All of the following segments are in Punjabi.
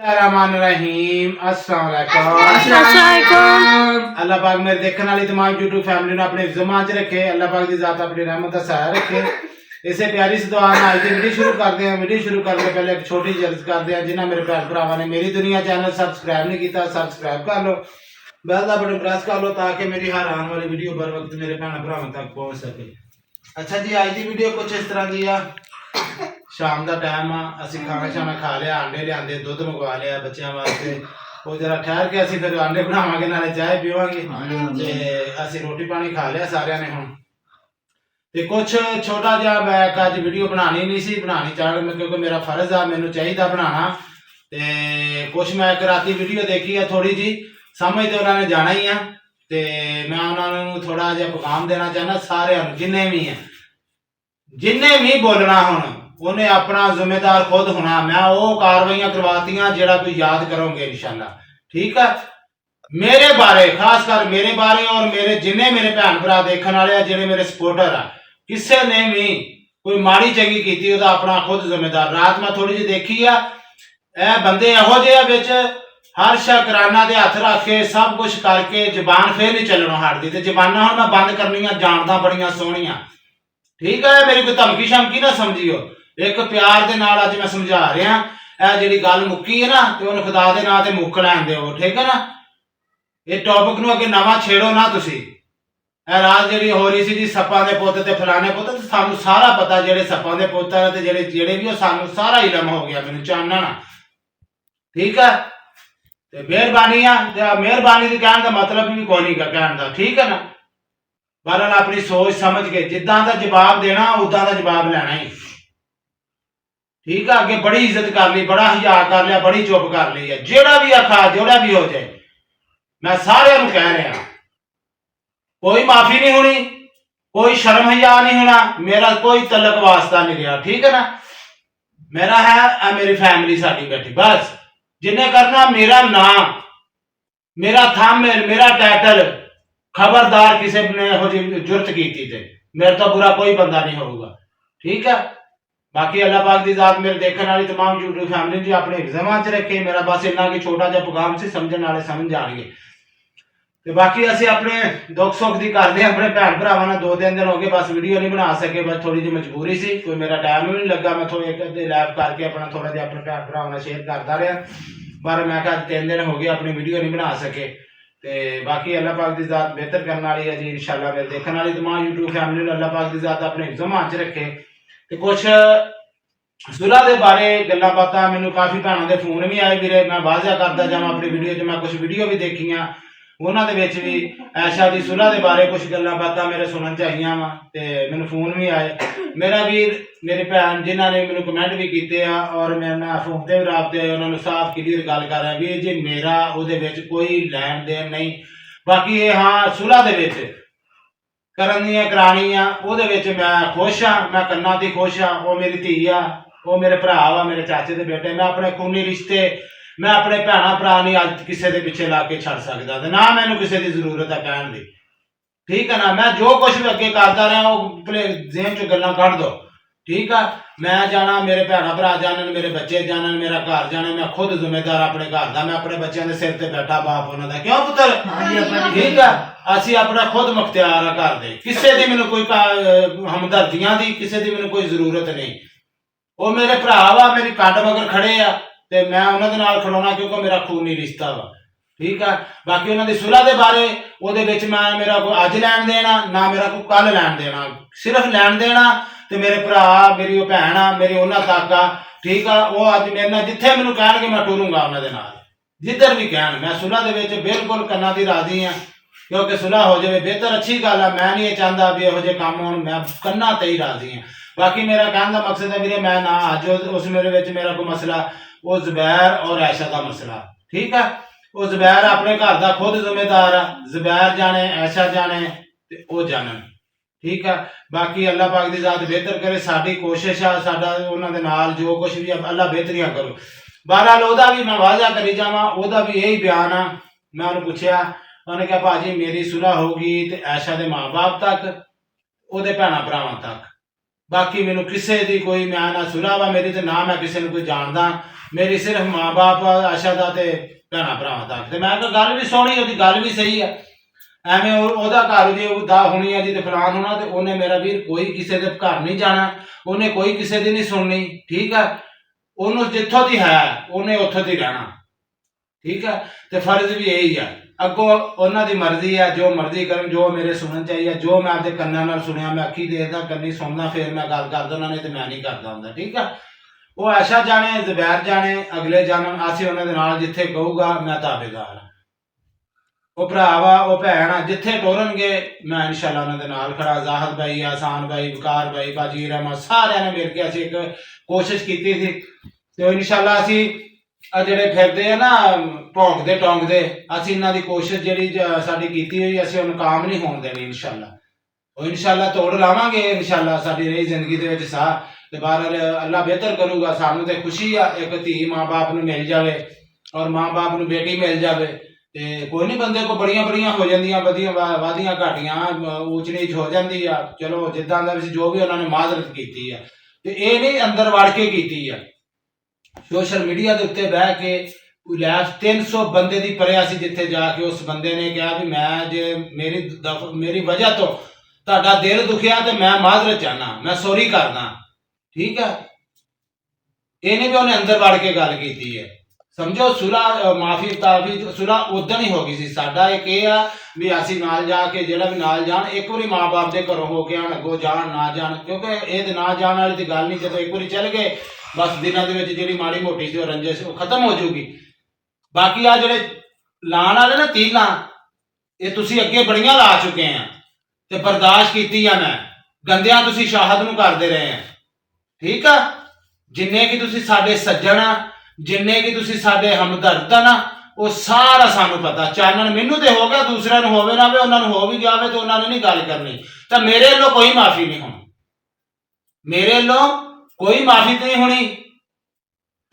रहीम अस्सलाम अल्लाह पाक मेरे देखने वाली तमाम यूट्यूब फैमिली ने अपने ज़ुबान च रखे। अल्लाह पाक की ज़ात अपनी रहमत का सहारा रखे। इसे प्यारी सी दुआ नाल आज की वीडियो शुरू करते हैं। वीडियो शुरू करने से पहले एक छोटी सी अर्ज करते हैं, जिन्हें मेरे भैन भरावां ने मेरी दुनिया चैनल सब्सक्राइब नहीं किया सब्सक्राइब कर लो, बेल का बटन प्रेस कर लो ताकि मेरी हर आने वाली वीडियो बर वक्त मेरे भैन भरावां तक पहुंच सके। अच्छा जी, आज की वीडियो कुछ इस तरह की आ। शाम का टाइम आ, असी खाना शाना खा लिया, अंडे लिया, दुध मंगवा लिया बच्चों वास्ते। वो जरा ठहर के असी फिर अंडे बनावांगे, नाले चाय पीवांगे ते असी रोटी पानी खा लिया सारिਆਂ ने। हुण ते कुछ छोटा जिहा मैं अज वीडियो बनानी नहीं सी, बनानी चाह क्योंकि मेरा फर्ज आ, मैनूं चाहिदा बनाना। ते कुछ मैं एक राती वीडियो देखी है, थोड़ी जी समझ तो उन्होंने जाना ही आ, ते मैं उन्होंने थोड़ा जिहा पैगाम देना चाहना सारिਆਂ नूं, जिन्ने भी बोलना हुण उन्हें अपना जिम्मेदार खुद होना। मैं वो कार्रवाइयां करवातियां जेड़ा कोई याद करोगे इंशाल्लाह, ठीक है। मेरे बारे खास कर मेरे बारे और मेरे जिन्ने मेरे भैन भरा देखने वाले जेड़े मेरे सपोर्टर आ, किसी ने भी कोई माड़ी चंगी की अपना खुद जिम्मेदार। रात मैं थोड़ी जी देखी आ, ए बंदे इहो जिहे विच हर शा कराना दे हथ रख के सब कुछ करके जबान फिर नहीं चलना हटदी। ते जबाना हुण मैं बंद करनियां जानदा बड़ियां सोहणियां, ठीक है। मेरी कोई धमकी शमकी ना समझियो, एक प्यार दे नाल अज मैं समझा रहा। ए जिहड़ी गल मुक्की है ना, ते उन्हें खुदा दे नाम ते मुक लैण दिओ, ठीक है ना। ये टॉपिक नूं अगे नवां छेड़ो ना तुसी। ए रात जिहड़ी हो रही सी जी सप्पां दे पुत्त ते फलाने पुत्त, ते सानूं सारा पता जिहड़े सप्पां दे पुत्त ते जिहड़े भी सानूं सारा इलम हो गया, मैनूं चानना, ठीक है। ते मेहरबानी आ, ते मेहरबानी दी कहण दा मतलब भी कोई नहीं कहण दा, ठीक है ना। बहरहाल अपनी सोच समझ के जिद्दां दा जवाब देना उदां दा जवाब लैना ही, ठीक है। अगे बड़ी इज्जत कर ली, बड़ा हज़ार कर लिया, बड़ी चुप कर ली है। जेड़ा भी आखा जोड़ा भी हो जाए, मैं सारे कह रहा, कोई माफी नहीं होनी, कोई शर्म हया नहीं होना, मेरा कोई तलक वास्ता नहीं रहा, ठीक है ना। मेरा है मेरी फैमिली साड़ी बैठी, बस जिन्हें करना मेरा नाम, मेरा थंबनेल, मेरा टाइटल, खबरदार किसी ने यहो जी जुरत की थी मेरे तो बुरा कोई बंदा नहीं होगा, ठीक है। बाकी अल्लाह पाक दी ज़ात मेरे देखने वाली तमाम यूट्यूब फैमिली जी अपने ज़िम्मा च रखे। मेरा बस इन्ना कि छोटा जिहा पैगाम से समझने वाले समझ जाएंगे। तो बाकी असी अपने दुख सुख की करते अपने भैन भरावां नाल। 2-3 दिन हो गए बस वीडियो नहीं बना सके, बस थोड़ी जी मजबूरी सी, कोई मेरा टाइम भी नहीं लगा। मैं थोड़े एक अद्धे लाइव करके अपना थोड़ा जिहा अपने भैन भरावां नाल शेयर करता रहा, पर मैं कहा 3 दिन हो गए अपनी वीडियो नहीं बना सके। ते बाकी अल्लाह पाक की ज़ात बेहतर करने वाली है जी इंशाल्लाह। मेरे देखने वाली तमाम यूट्यूब फैमिली ने अल्लाह पाक की ज़ात अपने ज़िम्मा च रखे। ते कुछ सुलह के बारे गल्लां बातां मैनूं काफ़ी भैनों के फोन भी आए, वीरे मैं वाज़ा करता जावां अपनी वीडियो च। मैं कुछ वीडियो भी देखियां, उन्हां दे विच भी ऐशा दी सुलह के बारे कुछ गल्लां बातां मेरे सुनन च आईयां वा, ते मैनूं फोन भी आए। मेरा वीर मेरी भैन जिन्हां ने मैनूं कमेंट भी कीते आ और मेरे नाल फोन ते भी राबते होए, उन्हां नूं साफ क्लीयर गल कर रहा वीर जी, मेरा उहदे विच कोई लैण देण नहीं। बाकी ये हाँ सुलह दे विच करनियां करानियां उहदे विच मैं खुश हाँ, मैं कन्ना दी खुश हाँ। वो मेरी धी आ, वो मेरे भरा वा, मेरे चाचे के बेटे। मैं अपने खूनी रिश्ते मैं अपने भैन भरा नहीं अज किसी के पिछे ला के छड़ सकता, ना मैनूं किसी की जरूरत है कहण दी, ठीक है ना। मैं जो कुछ भी अगे करता रहा वो अपने ज़हन चो गल्लां कढ दो, ठीक है। मैं जाना, मेरे भैन भरा जानन, मेरे बच्चे जानन, मेरा घर जाना। मैं खुद जिम्मेदार अपने घर का, मैं अपने बच्चों के सिर ते बैठा बाप उन्हों का, क्यों पुत्र, ठीक है। असी अपना खुद मुख्तियार है घर दे, किसी की मैनूं कोई हमदर्दियां की किसी की मैनूं कोई जरूरत नहीं। वो मेरे भरा वा, मेरी कड मगर खड़े आ, ते मैं उन्होंने नाल खड़ोना क्योंकि मेरा खूनी रिश्ता वा, ठीक है। बाकी उन्होंने सुलह के बारे उहदे विच मैं मेरा कोई अज लैण देना ना मेरा कोई कल लैण देना, सिर्फ लैण देना ते मेरे भरा मेरी वो भैन आ मेरी उन्हां तक आ, ठीक है। वो अज मेरे नाल जिथे मैनूं कहणगे मैं टुरूंगा उन्हां दे नाल, जिधर भी कहण। मैं सुलह दे विच बिल्कुल कन्ना दी राजी हाँ, क्योंकि सुलह हो जाए बेहतर अच्छी गल है। मैं नहीं चाहता भी यहो जे काम होण, मैं कन्ना ते ही राजी हाँ। बाकी मेरा कहने का मकसद है वीरे, मैं ना अज उस मेरे विच मेरा कोई मसला वो ज़ुबैर और ऐशा का मसला, ठीक है। वो ज़ुबैर अपने घर का खुद जिम्मेदार है, ज़ुबैर जाने ऐशा जाने ते वो जानन, ठीक है। बाकी अल्लाह पाक दी ज़ात बेहतर करे, साडी कोशिश है, साडा उन्हां दे नाल जो कुछ भी अल्लाह बेहतरियां करो। बहरहाल ओहदा भी मैं वाजा करी जावां, ओहदा भी यही बयान आ। मैं उन्हें पूछया, उन्हें कहा भाजी मेरी सुलह होगी तो ऐशा दे माँ बाप तक, ओहदे भैन भरावां तक, ਬਾਕੀ ਮੈਨੂੰ ਕਿਸੇ ਦੀ ਕੋਈ ਮੈਂ ਨਾ ਸੁਲਾ ਵਾ ਮੇਰੀ ਤੇ ਨਾ ਮੈਂ ਕਿਸੇ ਨੂੰ ਕੋਈ ਜਾਣਦਾ। ਮੇਰੀ ਸਿਰਫ ਮਾਂ-ਬਾਪ ਆਸ਼ਾ ਦਾ ਤੇ ਭੈਣਾਂ ਭਰਾਵਾਂ ਦਾ। ਤੇ ਮੈਂ ਕਿਹਾ ਗੱਲ ਵੀ ਸੋਹਣੀ, ਉਹਦੀ ਗੱਲ ਵੀ ਸਹੀ ਹੈ। ਐਵੇਂ ਉਹਦਾ ਘਰ ਜੇ ਦਾ ਹੋਣੀ ਹੈ ਜੀ ਤੇ ਫਲਾਨ ਹੋਣਾ, ਤੇ ਉਹਨੇ ਮੇਰਾ ਵੀਰ ਕੋਈ ਕਿਸੇ ਦੇ ਘਰ ਨਹੀਂ ਜਾਣਾ, ਉਹਨੇ ਕੋਈ ਕਿਸੇ ਦੀ ਨਹੀਂ ਸੁਣਨੀ। ਠੀਕ ਹੈ, ਉਹਨੂੰ ਜਿੱਥੋਂ ਦੀ ਹੈ ਉਹਨੇ ਉੱਥੋਂ ਦੀ ਰਹਿਣਾ। ਠੀਕ ਹੈ, ਤੇ ਫਰਜ਼ ਵੀ ਇਹੀ ਆ। ਅੱਗੋਂ ਉਹਨਾਂ ਦੀ ਮਰਜ਼ੀ ਆ, ਜੋ ਮਰਜ਼ੀ ਕਰਨ, ਜੋ ਮੇਰੇ ਸੁਣਨ ਚਾਹੀਏ, ਜੋ ਮੈਂ ਆਪਦੇ ਕੰਨਾਂ ਨਾਲ ਸੁਣਿਆ, ਮੈਂ ਅੱਖੀ ਦੇਖਦਾ ਕੰਨੀ ਸੁਣਦਾ, ਫਿਰ ਮੈਂ ਗੱਲ ਕਰਦਾ ਉਹਨਾਂ ਨੇ, ਤੇ ਮੈਂ ਨਹੀਂ ਕਰਦਾ ਹੁੰਦਾ। ਠੀਕ ਆ, ਉਹ ਆਸ਼ਾ ਜਾਣੇ, ਜ਼ਬੈਰ ਜਾਣੇ, ਅਗਲੇ ਜਾਣਨ, ਅਸੀਂ ਉਹਨਾਂ ਦੇ ਨਾਲ ਜਿੱਥੇ ਕਹੂਗਾ ਮੈਂ ਤਾਬੇਦਾਰ ਹਾਂ। ਉਹ ਭਰਾ ਵਾ, ਉਹ ਭੈਣ ਆ, ਜਿੱਥੇ ਟੋਰਨਗੇ ਮੈਂ ਇਨਸ਼ਾਅੱਲਾ ਉਹਨਾਂ ਦੇ ਨਾਲ ਖੜਾ। ਜ਼ਾਹਦ ਭਾਈ, ਆਸਾਨ ਭਾਈ, ਵਕਾਰ ਭਾਈ, ਬਾਜੀ ਰਹਿਮਤ, ਸਾਰਿਆਂ ਨੇ ਮਿਲ ਕੇ ਅਸੀਂ ਇੱਕ ਕੋਸ਼ਿਸ਼ ਕੀਤੀ ਸੀ, ਤੇ ਇਨਸ਼ਾਅੱਲਾ ਅਸੀਂ ਜਿਹੜੇ ਫਿਰਦੇ ਆ ਨਾ ਭੌਂਕਦੇ ਟੌਂਕਦੇ, ਅਸੀਂ ਇਹਨਾਂ ਦੀ ਕੋਸ਼ਿਸ਼ ਜਿਹੜੀ ਸਾਡੀ ਕੀਤੀ ਹੋਈ, ਅਸੀਂ ਉਹਨੂੰ ਕਾਮ ਨਹੀਂ ਹੋਣ ਦੇਣੀ ਇਨਸ਼ਾਅੱਲਾ। ਉਹ ਇਨਸ਼ਾਅੱਲਾ ਤੋੜ ਲਾਵਾਂਗੇ ਇਨਸ਼ਾਅੱਲਾ। ਸਾਡੀ ਰਹੀ ਜ਼ਿੰਦਗੀ ਦੇ ਵਿੱਚ ਸਾਹ ਤੇ ਬਾਹਰ ਅੱਲਾ ਬਿਹਤਰ ਕਰੂਗਾ। ਸਾਨੂੰ ਤੇ ਖੁਸ਼ੀ ਆ ਇੱਕ ਧੀ ਮਾਂ-ਬਾਪ ਨੂੰ ਮਿਲ ਜਾਵੇ, ਔਰ ਮਾਂ-ਬਾਪ ਨੂੰ ਬੇਟੀ ਮਿਲ ਜਾਵੇ। ਤੇ ਕੋਈ ਨਹੀਂ, ਬੰਦੇ ਕੋ ਬੜੀਆਂ ਬੜੀਆਂ ਹੋ ਜਾਂਦੀਆਂ, ਵਾਦੀਆਂ ਘਾਟੀਆਂ, ਊਚ ਨੀਚ ਹੋ ਜਾਂਦੀ ਆ। ਚਲੋ ਜਿੱਦਾਂ ਦਾ ਵੀ ਜੋ ਵੀ ਉਹਨਾਂ ਨੇ ਮਾਜ਼ਰਤ ਕੀਤੀ ਆ, ਤੇ ਇਹ ਨਹੀਂ ਅੰਦਰ ਵੜ ਕੇ ਕੀਤੀ ਆ। ਸੋਸ਼ਲ ਮੀਡੀਆ ਦੇ ਉੱਤੇ ਬਹਿ ਕੇ 300 ਬੰਦੇ ਦੀ ਪਰਿਆ ਸੀ, ਜਿੱਥੇ ਜਾ ਕੇ ਉਸ ਬੰਦੇ ਨੇ ਕਿਹਾ ਵੀ ਮੈਂ ਜੇ ਮੇਰੀ ਵਜ੍ਹਾ ਤੋਂ ਤੁਹਾਡਾ ਦਿਲ ਦੁਖਿਆ ਤੇ ਮੈਂ ਮਾਜ਼ਰਤ ਚਾਹਨਾ, ਮੈਂ ਸੌਰੀ ਕਰਦਾ। ਠੀਕ ਹੈ, ਇਹ ਨਹੀਂ ਵੀ ਉਹਨੇ ਅੰਦਰ ਵੜ ਕੇ ਗੱਲ ਕੀਤੀ ਹੈ। ਸਮਝੋ ਸੁਲਾ ਮਾਫੀ ਤਾਫੀ ਸੁਲਾ ਉਦੋਂ ਹੀ ਹੋ ਗਈ ਸੀ। ਸਾਡਾ ਇੱਕ ਇਹ ਆ ਵੀ ਅਸੀਂ ਨਾਲ ਜਾ ਕੇ, ਜਿਹੜਾ ਵੀ ਨਾਲ ਜਾਣ, ਇੱਕ ਵਾਰੀ ਮਾਂ-ਬਾਪ ਦੇ ਘਰੋਂ ਹੋ ਕੇ ਆਣ, ਅੱਗੋਂ ਜਾਣ ਨਾ ਜਾਣ, ਕਿਉਂਕਿ ਇਹ ਤੇ ਨਾ ਜਾਣ ਵਾਲੀ ਤੇ ਗੱਲ ਨਹੀਂ। ਜਦੋਂ ਇੱਕ ਵਾਰੀ ਚੱਲ ਗਏ ਬਸ ਦਿਨਾਂ ਦੇ ਵਿੱਚ ਜਿਹੜੀ ਮਾੜੀ ਮੋਟੀ ਸੀ ਉਹ ਰੰਜਿਸ਼ ਉਹ ਖਤਮ ਹੋ ਜਾਊਗੀ। ਬਾਕੀ ਆ ਜਿਹੜੇ ਲਾਣ ਵਾਲੇ ਨਾ ਤੀਲਾਂ, ਇਹ ਤੁਸੀਂ ਅੱਗੇ ਬੜੀਆਂ ਲਾ ਚੁੱਕੇ ਆ ਤੇ ਬਰਦਾਸ਼ਤ ਕੀਤੀ ਆ ਮੈਂ। ਗੰਦਿਆਂ ਤੁਸੀਂ ਸ਼ਾਹਦ ਨੂੰ ਕਰਦੇ ਰਹੇ ਆ। ਠੀਕ ਆ, ਜਿੰਨੇ ਕਿ ਤੁਸੀਂ ਸਾਡੇ ਸੱਜਣ ਆ, ਜਿੰਨੇ ਕਿ ਤੁਸੀਂ ਸਾਡੇ ਹਮਦਰਦ ਆ ਨਾ, ਉਹ ਸਾਰਾ ਸਾਨੂੰ ਪਤਾ। ਚਾਨਣ ਮੈਨੂੰ ਤੇ ਹੋ ਗਿਆ, ਦੂਸਰਿਆਂ ਨੂੰ ਹੋਵੇ ਨਾ ਹੋਵੇ, ਉਹਨਾਂ ਨੂੰ ਹੋ ਵੀ ਗਿਆ ਹੋਵੇ ਤੇ ਉਹਨਾਂ ਨੇ ਨਹੀਂ ਗੱਲ ਕਰਨੀ, ਤਾਂ ਮੇਰੇ ਵੱਲੋਂ ਕੋਈ ਮਾਫੀ ਨਹੀਂ ਹੋਣੀ। ਮੇਰੇ ਵੱਲੋਂ ਕੋਈ ਮਾਫੀ ਨਹੀਂ ਹੋਣੀ,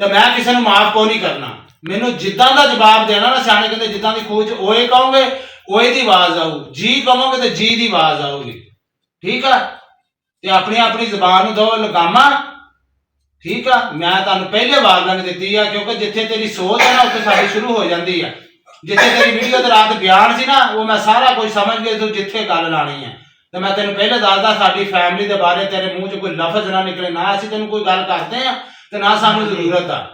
ਤੇ ਮੈਂ ਕਿਸੇ ਨੂੰ ਮਾਫ ਕੋ ਨਹੀਂ ਕਰਨਾ। ਮੈਨੂੰ ਜਿੱਦਾਂ ਦਾ ਜਵਾਬ ਦੇਣਾ ਨਾ, ਸਿਆਣੇ ਕਹਿੰਦੇ ਜਿੱਦਾਂ ਦੀ ਖੂਚ ਓਏ ਕਹੋਗੇ ਓਏ ਦੀ ਆਵਾਜ਼ ਆਊ, ਜੀ ਕਹੋਗੇ ਤੇ ਜੀ ਦੀ ਆਵਾਜ਼ ਆਊਗੀ। ਠੀਕ ਆ, ਤੇ ਆਪਣੀ ਆਪਣੀ ਜ਼ਬਾਨ ਨੂੰ ਦੋ ਲਗਾਮਾਂ। ਠੀਕ ਆ, ਮੈਂ ਤੁਹਾਨੂੰ ਪਹਿਲੇ ਵਾਰਨਿੰਗ ਦਿੱਤੀ ਆ, ਕਿਉਂਕਿ ਜਿੱਥੇ ਤੇਰੀ ਸੋਚ ਹੈ ਨਾ ਉੱਥੇ ਸਾਡੀ ਸ਼ੁਰੂ ਹੋ ਜਾਂਦੀ ਆ। ਜਿੱਥੇ ਤੇਰੀ ਵੀਡੀਓ ਤੇ ਰਾਤ ਬਿਆਨ ਸੀ ਨਾ, ਉਹ ਮੈਂ ਸਾਰਾ ਕੁਝ ਸਮਝ ਗਿਆ ਤੂੰ ਜਿੱਥੇ ਗੱਲ ਲਾਣੀ ਹੈ। ਤੇ ਮੈਂ ਤੈਨੂੰ ਪਹਿਲੇ ਦੱਸਦਾ, ਸਾਡੀ ਫੈਮਿਲੀ ਦੇ ਬਾਰੇ ਤੇਰੇ ਮੂੰਹ 'ਚ ਕੋਈ ਲਫ਼ਜ਼ ਨਾ ਨਿਕਲੇ। ਨਾ ਅਸੀਂ ਤੈਨੂੰ ਕੋਈ ਗੱਲ ਕਰਦੇ ਆ ਤੇ ਨਾ ਸਾਨੂੰ ਜ਼ਰੂਰਤ ਆ,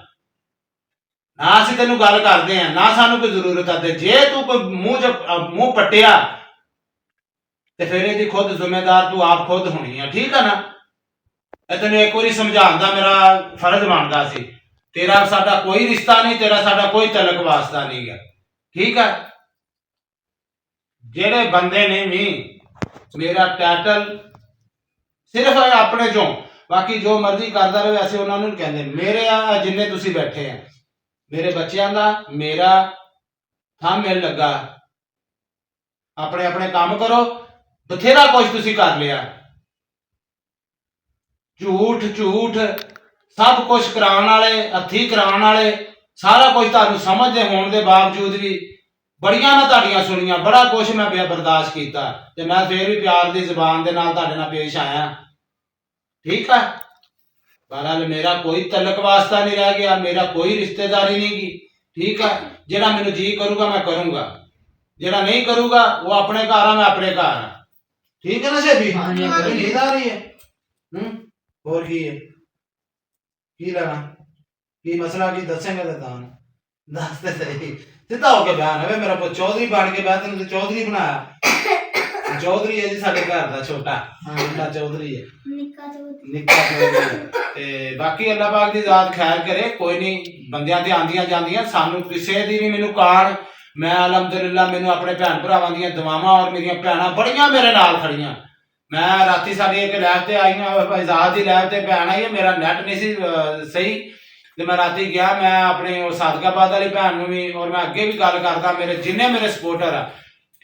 ਨਾ ਅਸੀਂ ਤੈਨੂੰ ਗੱਲ ਕਰਦੇ ਆ, ਨਾ ਸਾਨੂੰ ਕੋਈ ਜ਼ਰੂਰਤ ਆ। ਤੇ ਜੇ ਤੂੰ ਕੋਈ ਮੂੰਹ ਪੱਟਿਆ ਤੇ ਫਿਰ ਇਹਦੀ ਖੁਦ ਜ਼ਿੰਮੇਦਾਰ ਤੂੰ ਆਪ ਖੁਦ ਹੋਣੀ ਆ। ਠੀਕ ਆ ਨਾ, ਇਹ ਤੈਨੂੰ ਇੱਕ ਵਾਰੀ ਸਮਝਾਉਣ ਦਾ ਮੇਰਾ ਫਰਜ਼ ਬਣਦਾ ਸੀ। ਤੇਰਾ ਸਾਡਾ ਕੋਈ ਰਿਸ਼ਤਾ ਨਹੀਂ, ਤੇਰਾ ਸਾਡਾ ਕੋਈ ਤਲਕ ਵਾਸਤਾ ਨਹੀਂ ਗਾ। ਠੀਕ ਆ, ਜਿਹੜੇ ਬੰਦੇ ਨੇ ਵੀ ਮੇਰਾ ਟਾਈਟਲ ਸਿਰਫ ਆਪਣੇ ਚੋਂ, ਬਾਕੀ ਜੋ ਮਰਜ਼ੀ ਕਰਦਾ ਰਹੇ, ਅਸੀਂ ਉਹਨਾਂ ਨੂੰ ਕਹਿੰਦੇ ਮੇਰੇ ਆ। ਜਿੰਨੇ ਤੁਸੀਂ ਬੈਠੇ ਆ, ਮੇਰੇ ਬੱਚਿਆਂ ਦਾ ਮੇਰਾ ਥੰਮ ਮਿਲ ਲੱਗਾ। ਆਪਣੇ ਆਪਣੇ ਕੰਮ ਕਰੋ, ਬਥੇਰਾ ਕੁਝ ਤੁਸੀਂ ਕਰ ਲਿਆ। ਝੂਠ ਸਭ ਕੁਝ ਕਰਾਉਣ ਵਾਲੇ, ਹੱਥੀਂ ਕਰਾਉਣ ਵਾਲੇ, ਸਾਰਾ ਕੁਝ ਤੁਹਾਨੂੰ ਸਮਝਦੇ ਹੋਣ ਦੇ ਬਾਵਜੂਦ ਵੀ ਬੜੀਆਂ ਨਾ ਤੁਹਾਡੀਆਂ ਸੁਣੀਆਂ, ਬੜਾ ਕੁਝ ਮੈਂ ਬਰਦਾਸ਼ਤ ਕੀਤਾ, ਤੇ ਮੈਂ ਫੇਰ ਵੀ ਪਿਆਰ ਦੀ ਜ਼ੁਬਾਨ ਦੇ ਨਾਲ ਤੁਹਾਡੇ ਨਾਲ ਪੇਸ਼ ਆਇਆ। ਠੀਕ ਆ, ਬਹਰਾਲ ਮੇਰਾ ਕੋਈ ਤਲਕ ਵਾਸਤਾ ਨਹੀਂ ਰਹਿ ਗਿਆ, ਮੇਰਾ ਕੋਈ ਰਿਸ਼ਤੇਦਾਰੀ ਨਹੀਂ ਗੀ। ਠੀਕ ਆ, ਜਿਹੜਾ ਮੈਨੂੰ ਜੀ ਕਰੂਗਾ ਮੈਂ ਕਰੂੰਗਾ, ਜਿਹੜਾ ਨਹੀਂ ਕਰੂਗਾ ਉਹ ਆਪਣੇ ਘਰ ਆ, ਮੈਂ ਆਪਣੇ ਘਰ ਆ। ਠੀਕ ਹੈ ਨਾ ਸ਼ੇਬੀ? ਨੀਂਦ ਆ ਰਹੀ ਹੈ? ਹੋਰ ਕੀ ਹੈ, ਕੀ ਲੈਣਾ, ਕੀ ਮਸਲਾ, ਕੀ ਦੱਸੇਂਗੇ ਤਾਂ ਤੁਹਾਨੂੰ ਦੱਸ ਤੇ ਸਹੀ। ਸਿੱਧਾ ਹੋ ਕੇ ਬਿਆਨ ਹੈ। ਮੇਰਾ ਪੁੱਤ ਚੌਧਰੀ ਬਣ ਕੇ ਬੈ, ਤੈਨੂੰ ਤੇ ਚੌਧਰੀ ਬਣਾਇਆ। ਚੌਧਰੀ ਹੈ ਜੀ ਸਾਡੇ ਘਰ ਦਾ ਛੋਟਾ ਮੁੰਡਾ, ਚੌਧਰੀ ਹੈ, ਨਿੱਕਾ ਚੌਧਰੀ। ਤੇ ਬਾਕੀ ਅੱਲਾਹ ਪਾਕ ਦੀ ਜ਼ਾਤ ਖੈਰ ਕਰੇ। ਕੋਈ ਨਹੀਂ, ਬੰਦਿਆਂ ਤੇ ਆਂਦੀਆਂ ਜਾਂਦੀਆਂ, ਸਾਨੂੰ ਕਿਸੇ ਦੀ ਨਹੀਂ ਮੈਨੂੰ ਕਾਣ। ਮੈਂ ਅਲਹਮਦੁਲਿਲਾ, ਮੈਨੂੰ ਆਪਣੇ ਭੈਣ ਭਰਾਵਾਂ ਦੀਆਂ ਦੁਆਵਾਂ, ਔਰ ਮੇਰੀਆਂ ਭੈਣਾਂ ਬੜੀਆਂ ਮੇਰੇ ਨਾਲ ਖੜੀਆਂ। ਮੈਂ ਰਾਤੀ ਸਾਡੀ ਇੱਕ ਲੈਬ ਤੇ ਆਈ ਨਾ, ਆਜ਼ਾਦ ਦੀ ਲੈਬ ਤੇ ਭੈਣ ਆਈ, ਮੇਰਾ ਨੈਟ ਨਹੀਂ ਸੀ ਸਹੀ, ਤੇ ਮੈਂ ਰਾਤੀ ਗਿਆ। ਮੈਂ ਆਪਣੇ ਉਹ ਸਾਦਕਾਬਾਦ ਵਾਲੀ ਭੈਣ ਨੂੰ ਵੀ, ਔਰ ਮੈਂ ਅੱਗੇ ਵੀ ਗੱਲ ਕਰਦਾ, ਮੇਰੇ ਜਿੰਨੇ ਮੇਰੇ ਸਪੋਰਟਰ ਆ,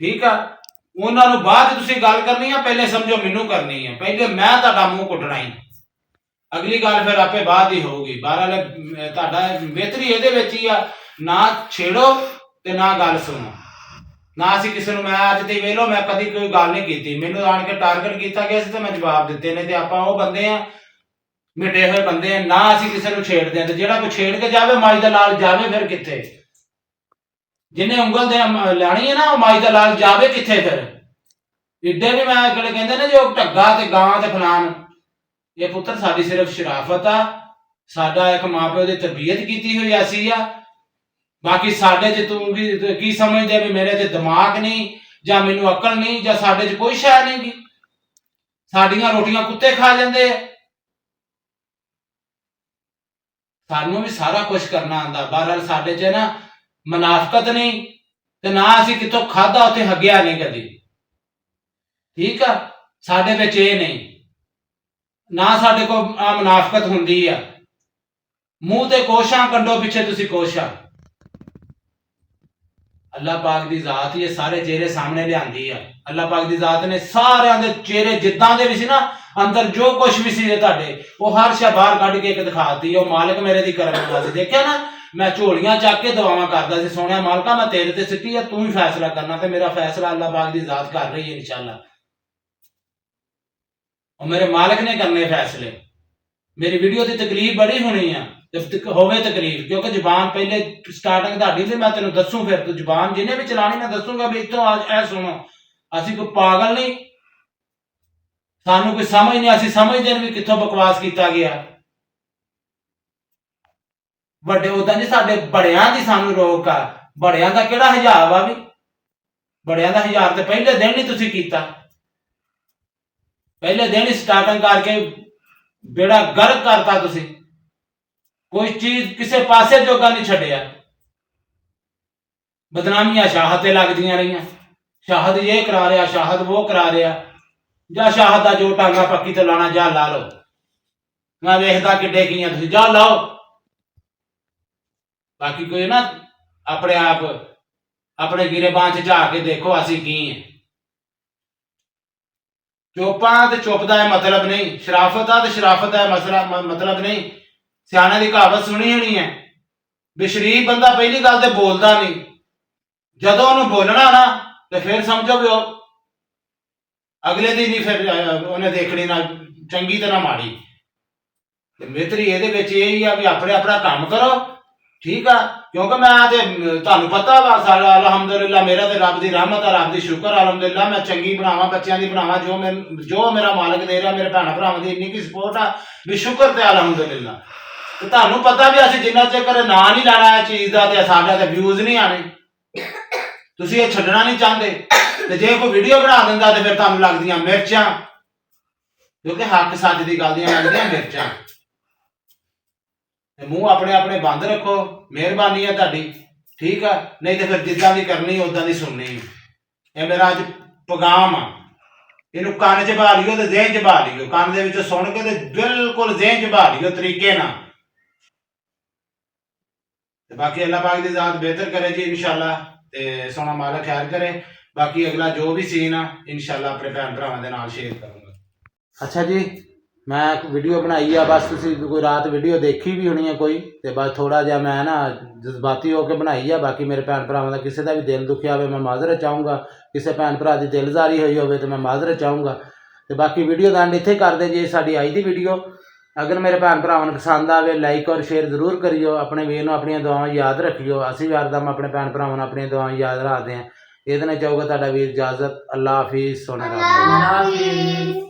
ਠੀਕ ਆ, ਉਹਨਾਂ ਨੂੰ ਬਾਅਦ ਤੁਸੀਂ ਗੱਲ ਕਰਨੀ ਆ, ਪਹਿਲੇ ਸਮਝੋ ਮੈਨੂੰ ਕਰਨੀ ਆ। ਪਹਿਲੇ ਮੈਂ ਤੁਹਾਡਾ ਮੂੰਹ ਕੁੱਟਣਾ ਹੀ, ਅਗਲੀ ਗੱਲ ਫਿਰ ਆਪੇ ਬਾਅਦ ਹੀ ਹੋਊਗੀ। ਬਹਰਾਲ ਤੁਹਾਡਾ ਬਿਹਤਰੀ ਇਹਦੇ ਵਿੱਚ ਹੀ ਆ, ਨਾ ਛੇੜੋ ਤੇ ਨਾ ਗੱਲ ਸੁਣੋ, ਨਾ ਅਸੀਂ ਕਿਸੇ ਨੂੰ, ਮੈਂ ਅੱਜ ਤੇ ਵੇਲੋ ਮੈਂ ਕਦੀ ਕੋਈ ਗੱਲ ਨਹੀਂ ਕੀਤੀ, ਮੈਨੂੰ ਆਣ ਕੇ ਟਾਰਗੇਟ ਕੀਤਾ ਗਿਆ ਸੀ ਤੇ ਮੈਂ ਜਵਾਬ ਦਿੱਤੇ ਨੇ, ਤੇ ਆਪਾਂ ਉਹ ਬੰਦੇ ਆ ਮਿਟੇ ਹੋਏ ਬੰਦੇ ਆ, ਨਾ ਅਸੀਂ ਕਿਸੇ ਨੂੰ ਛੇੜਦੇ ਆ, ਤੇ ਜਿਹੜਾ ਕੋਈ ਛੇੜ ਕੇ ਜਾਵੇ ਮਾਈ ਦਾ ਲਾਲ ਜਾਵੇ ਫਿਰ ਕਿੱਥੇ, ਜਿਹਨੇ ਉਂਗਲ ਦੇ ਲੈਣੀ ਹੈ ਨਾ ਉਹ ਮਾਈ ਦਾ ਲਾਲ ਜਾਵੇ ਕਿੱਥੇ ਫਿਰ। ਇੱਡੇ ਵੀ ਮੈਂ ਜਿਹੜੇ ਕਹਿੰਦੇ ਨੇ ਜੋ ਢੱਗਾ ਤੇ ਗਾਂ ਤੇ ਫਲਾਨ, ਇਹ ਪੁੱਤਰ ਸਾਡੀ ਸਿਰਫ ਸ਼ਰਾਫਤ ਆ, ਸਾਡਾ ਇੱਕ ਮਾਪਿਓ ਦੀ ਤਰਬੀਅਤ ਕੀਤੀ ਹੋਈ ਐਸੀ ਆ। ਬਾਕੀ ਸਾਡੇ 'ਚ ਤੂੰ ਕੀ ਸਮਝਦੇ ਵੀ ਮੇਰੇ 'ਚ ਦਿਮਾਗ ਨਹੀਂ ਜਾਂ ਮੈਨੂੰ ਅਕਲ ਨਹੀਂ ਜਾਂ ਸਾਡੇ 'ਚ ਕੋਈ ਸ਼ੈ ਨਹੀਂ ਗੀ, ਸਾਡੀਆਂ ਰੋਟੀਆਂ ਕੁੱਤੇ ਖਾ ਜਾਂਦੇ ਆ। ਸਾਨੂੰ ਵੀ ਸਾਰਾ ਕੁਝ ਕਰਨਾ ਆਉਂਦਾ, ਬਹਰਹਾਲ ਸਾਡੇ 'ਚ ਨਾ ਮੁਨਾਫਕਤ ਨਹੀਂ ਤੇ ਨਾ ਅਸੀਂ ਕਿਤੋਂ ਖਾਦਾ ਉੱਥੇ ਹੱਗਿਆ ਨਹੀਂ ਕਦੀ, ਠੀਕ ਆ। ਸਾਡੇ ਵਿੱਚ ਇਹ ਨਹੀਂ, ਨਾ ਸਾਡੇ ਕੋਲ ਮੁਨਾਫਕਤ ਹੁੰਦੀ ਆ। ਮੂੰਹ ਤੇ ਕੋਸ਼ਾਂ, ਕੰਡੋ ਪਿੱਛੇ ਤੁਸੀਂ ਕੋਸ਼ਾਂ। ਅੱਲਾਹ ਪਾਕ ਦੀ ਜ਼ਾਤ ਹੀ ਇਹ ਸਾਰੇ ਚਿਹਰੇ ਸਾਹਮਣੇ ਲਿਆਂਦੀ ਆ। ਅੱਲਾਹ ਪਾਕ ਦੀ ਜ਼ਾਤ ਨੇ ਸਾਰਿਆਂ ਦੇ ਚਿਹਰੇ ਜਿੱਦਾਂ ਦੇ ਵੀ ਸੀ ਨਾ, ਅੰਦਰ ਜੋ ਕੁਝ ਵੀ ਸੀ ਤੁਹਾਡੇ, ਉਹ ਹਰ ਸ਼ੈ ਬਾਹਰ ਕੱਢ ਕੇ ਇੱਕ ਦਿਖਾਤੀ। ਉਹ ਮਾਲਕ ਮੇਰੇ ਦੀ ਕਰਮ ਵਾਲਾ ਸੀ। ਦੇਖਿਆ ਨਾ, ਮੈਂ ਝੋਲੀਆਂ ਚੱਕ ਕੇ ਦੁਆਵਾਂ ਕਰਦਾ ਸੀ, ਸੋਹਣਿਆ ਮਾਲਕਾ ਮੈਂ ਤੇਰੇ ਤੇ ਸਿੱਟੀ ਆ, ਤੂੰ ਹੀ ਫੈਸਲਾ ਕਰਨਾ, ਤੇ ਮੇਰਾ ਫੈਸਲਾ ਅੱਲਾਹ ਪਾਕ ਦੀ ਜ਼ਾਤ ਕਰ ਰਹੀ ਹੈ ਇਨਸ਼ਾਅੱਲਾ। ਉਹ ਮੇਰੇ ਮਾਲਕ ਨੇ ਕਰਨੇ ਫੈਸਲੇ। ਮੇਰੀ ਵੀਡੀਓ ਦੀ ਤਕਲੀਫ ਬੜੀ ਹੋਣੀ ਆ, ਹੋਵੇ ਤਕਲੀਫ, ਕਿਉਂਕਿ ਜ਼ੁਬਾਨ ਪਹਿਲੇ ਸਟਾਰਟਿੰਗ ਤੁਹਾਡੀ ਤੇ ਮੈਂ ਤੈਨੂੰ ਦੱਸੂ, ਫਿਰ ਤੂੰ ਜ਼ੁਬਾਨ ਜਿਹਨੇ ਵੀ ਚਲਾਣੀ ਮੈਂ ਦੱਸੂਗਾ ਵੀ ਇੱਥੋਂ ਇਹ ਸੁਣੋ। ਅਸੀਂ ਕੋਈ ਪਾਗਲ ਨਹੀਂ, ਸਾਨੂੰ ਕੋਈ ਸਮਝ ਨਹੀਂ, ਅਸੀਂ ਸਮਝਦੇ ਨੇ ਵੀ ਕਿੱਥੋਂ ਬਕਵਾਸ ਕੀਤਾ ਗਿਆ। ਵੱਡੇ ਉਦਾਂ ਨਹੀਂ, ਸਾਡੇ ਬੜਿਆਂ ਦੀ ਸਾਨੂੰ ਰੋਕ ਆ। ਬੜਿਆਂ ਦਾ ਕਿਹੜਾ ਹਿਜਾਬ ਆ ਵੀ, ਬੜਿਆਂ ਦਾ ਹਿਜਾਬ ਤੇ ਪਹਿਲੇ ਦਿਨ ਹੀ ਤੁਸੀਂ ਕੀਤਾ, ਪਹਿਲੇ ਦਿਨ ਹੀ ਸਟਾਰਟਿੰਗ ਕਰਕੇ ਬੇੜਾ ਗਰਕ ਕਰਤਾ ਤੁਸੀਂ। ਕੋਈ ਚੀਜ਼ ਕਿਸੇ ਪਾਸੇ ਜੋਗਾ ਨਹੀਂ ਛੱਡਿਆ। ਬਦਨਾਮੀਆਂ ਸ਼ਾਹਦ ਤੇ ਲੱਗਦੀਆਂ ਰਹੀਆਂ, ਸ਼ਾਹਦ ਇਹ ਕਰਾ ਰਿਹਾ, ਸ਼ਾਹਦ ਉਹ ਕਰਾ ਰਿਹਾ। ਜਾਂ ਸ਼ਾਹਦ ਦਾ ਜੋ ਟਾਂਗਾ ਪੱਕੀ ਤੇ ਲਾਣਾ ਜਾ ਲਾ ਲਓ, ਮੈਂ ਵੇਖਦਾ ਕਿੱਡੇ ਕੀ ਆ ਤੁਸੀਂ, ਜਾ ਲਾਓ। ਬਾਕੀ ਕੋਈ ਨਾ ਆਪਣੇ ਆਪ ਆਪਣੇ ਗਿਰੇਬਾਨ ਚ ਝਾਕ ਕੇ ਦੇਖੋ ਅਸੀਂ ਕੀ ਹੈ। ਚੁੱਪਾਂ ਤੇ ਚੁੱਪ ਦਾ ਇਹ ਮਤਲਬ ਨਹੀਂ, ਸ਼ਰਾਫਤ ਆ ਤੇ ਸ਼ਰਾਫਤ ਦਾ ਮਤਲਬ ਨਹੀਂ। ਸਿਆਣੇ ਦੀ ਕਹਾਵਤ ਸੁਣੀ ਹੋਣੀ ਹੈ ਵੀ ਸ਼ਰੀਫ ਬੰਦਾ ਪਹਿਲੀ ਗੱਲ ਤੇ ਬੋਲਦਾ ਨਹੀਂ, ਜਦੋਂ ਉਹਨੂੰ ਬੋਲਣਾ ਨਾ ਤੇ ਫਿਰ ਸਮਝੋ ਵੀ ਉਹ ਅਗਲੇ ਦੀ ਨਹੀਂ, ਫਿਰ ਉਹਨੇ ਦੇਖਣੀ ਨਾ ਚੰਗੀ ਤਰ੍ਹਾਂ ਮਾੜੀ। ਤੇ ਮਿੱਤਰੀ ਇਹਦੇ ਵਿੱਚ ਇਹ ਹੀ ਆ ਵੀ ਆਪਣੇ ਆਪਣਾ ਕੰਮ ਕਰੋ, ਠੀਕ ਆ। ਕਿਉਂਕਿ ਮੈਂ ਤੇ ਤੁਹਾਨੂੰ ਪਤਾ ਵਾ ਸਾਡਾ ਅਲਹਮਦੁਲਿਲਾ ਮੇਰਾ ਤੇ ਰੱਬ ਦੀ ਰਹਿਮਤ ਆ, ਰੱਬ ਦੀ ਸ਼ੁਕਰ ਅਲਹਮਦੁਲਿਲਾ। ਮੈਂ ਚੰਗੀ ਬਣਾਵਾਂ, ਬੱਚਿਆਂ ਦੀ ਬਣਾਵਾਂ, ਜੋ ਮੇਰਾ ਮਾਲਕ ਦੇ ਰਿਹਾ, ਮੇਰੇ ਭੈਣਾਂ ਭਰਾਵਾਂ ਦੀ ਇੰਨੀ ਕੀ ਸਪੋਰਟ ਆ ਵੀ ਸ਼ੁਕਰ ਤੇ ਅਲਹਮਦੁਲਿਲਾ। ਤੇ ਤੁਹਾਨੂੰ ਪਤਾ ਵੀ ਅਸੀਂ ਜਿੰਨਾ ਚਿਰ ਨਾਂ ਨਹੀਂ ਲੈਣਾ ਇਹ ਚੀਜ਼ ਦਾ ਤੇ ਸਾਡਾ ਤੇ ਵਿਊਜ਼ ਨਹੀਂ ਆਣੇ, ਤੁਸੀਂ ਇਹ ਛੱਡਣਾ ਨਹੀਂ ਚਾਹੁੰਦੇ। ਤੇ ਜੇ ਕੋਈ ਵੀਡੀਓ ਬਣਾ ਦਿੰਦਾ ਤੇ ਫਿਰ ਤੁਹਾਨੂੰ ਲੱਗਦੀਆਂ ਮਿਰਚਾਂ, ਕਿਉਂਕਿ ਹੱਕ ਸੱਚ ਦੀ ਗੱਲ ਦੀਆਂ ਲੱਗਦੀਆਂ ਮਿਰਚਾਂ। ਤੇ ਮੂੰਹ ਆਪਣੇ ਆਪਣੇ ਬੰਦ ਰੱਖੋ, ਮਿਹਰਬਾਨੀ ਹੈ ਤੁਹਾਡੀ, ਠੀਕ ਆ। ਨਹੀਂ ਤੇ ਫਿਰ ਜਿੱਦਾਂ ਦੀ ਕਰਨੀ ਉਦਾਂ ਦੀ ਸੁਣਨੀ। ਇਹ ਮੇਰਾ ਅੱਜ ਪੈਗਾਮ ਆ, ਇਹਨੂੰ ਕੰਨ 'ਚ ਪਾ ਲਿਓ ਤੇ ਜ਼ਿਹਨ 'ਚ ਪਾ ਲਿਓ। ਕੰਨ ਦੇ ਵਿੱਚੋਂ ਸੁਣ ਕੇ ਤੇ ਬਿਲਕੁਲ ਜ਼ਿਹਨ 'ਚ ਪਾ ਲਿਓ ਤਰੀਕੇ ਨਾਲ। ਤੇ ਬਾਕੀ ਅੱਲਾਹ ਪਾਕ ਦੀ ਜ਼ਾਤ ਬਿਹਤਰ ਕਰੇ ਜੀ ਇਨਸ਼ਾਅੱਲਾ, ਤੇ ਸੋਹਣਾ ਮਾਲਕ ਖੈਰ ਕਰੇ। ਬਾਕੀ ਅਗਲਾ ਜੋ ਵੀ ਸੀਨ ਆ ਇਨਸ਼ਾਅੱਲਾ ਆਪਣੇ ਭੈਣ ਭਰਾਵਾਂ ਦੇ ਨਾਲ ਸ਼ੇਅਰ ਕਰਾਂਗਾ। ਅੱਛਾ ਜੀ, ਮੈਂ ਇੱਕ ਵੀਡੀਓ ਬਣਾਈ ਆ, ਬਸ ਤੁਸੀਂ ਕੋਈ ਰਾਤ ਵੀਡੀਓ ਦੇਖੀ ਵੀ ਹੋਣੀ ਆ ਕੋਈ, ਤੇ ਬਸ ਥੋੜਾ ਜਿਹਾ ਮੈਂ ਨਾ ਜਜ਼ਬਾਤੀ ਹੋ ਕੇ ਬਣਾਈ ਆ। ਬਾਕੀ ਮੇਰੇ ਭੈਣ ਭਰਾਵਾਂ ਦਾ ਕਿਸੇ ਦਾ ਵੀ ਦਿਲ ਦੁਖਿਆ ਹੋਵੇ ਮੈਂ ਮਾਜ਼ਰਤ ਚਾਹੂੰਗਾ, ਕਿਸੇ ਭੈਣ ਭਰਾ ਦੀ ਦਿਲਜ਼ਾਰੀ ਹੋਈ ਹੋਵੇ ਤੇ ਮੈਂ ਮਾਜ਼ਰਤ ਚਾਹੂੰਗਾ। ਤੇ ਬਾਕੀ ਵੀਡੀਓ ਦਾ ਐਂਡ ਇੱਥੇ ਕਰਦੇ ਜੀ। ਸਾਡੀ ਅੱਜ ਦੀ ਵੀਡੀਓ ਅਗਰ ਮੇਰੇ ਭੈਣ ਭਰਾਵਾਂ ਨੂੰ ਪਸੰਦ ਆਵੇ ਲਾਈਕ ਔਰ ਸ਼ੇਅਰ ਜ਼ਰੂਰ ਕਰਿਓ। ਆਪਣੇ ਵੀਰ ਨੂੰ ਆਪਣੀਆਂ ਦੁਆਵਾਂ ਯਾਦ ਰੱਖਿਓ। ਅਸੀਂ ਵੀ ਹਰਦਮ ਆਪਣੇ ਭੈਣ ਭਰਾਵਾਂ ਨੂੰ ਆਪਣੀਆਂ ਦੁਆਵਾਂ ਯਾਦ ਰੱਖਦੇ ਹਾਂ। ਇਹਦੇ ਨਾਲ ਚਾਹੂਗਾ ਤੁਹਾਡਾ ਵੀਰ ਇਜਾਜ਼ਤ। ਅੱਲਾ ਹਾਫਿਜ਼, ਸੋਹਣੇ ਰੱਬ।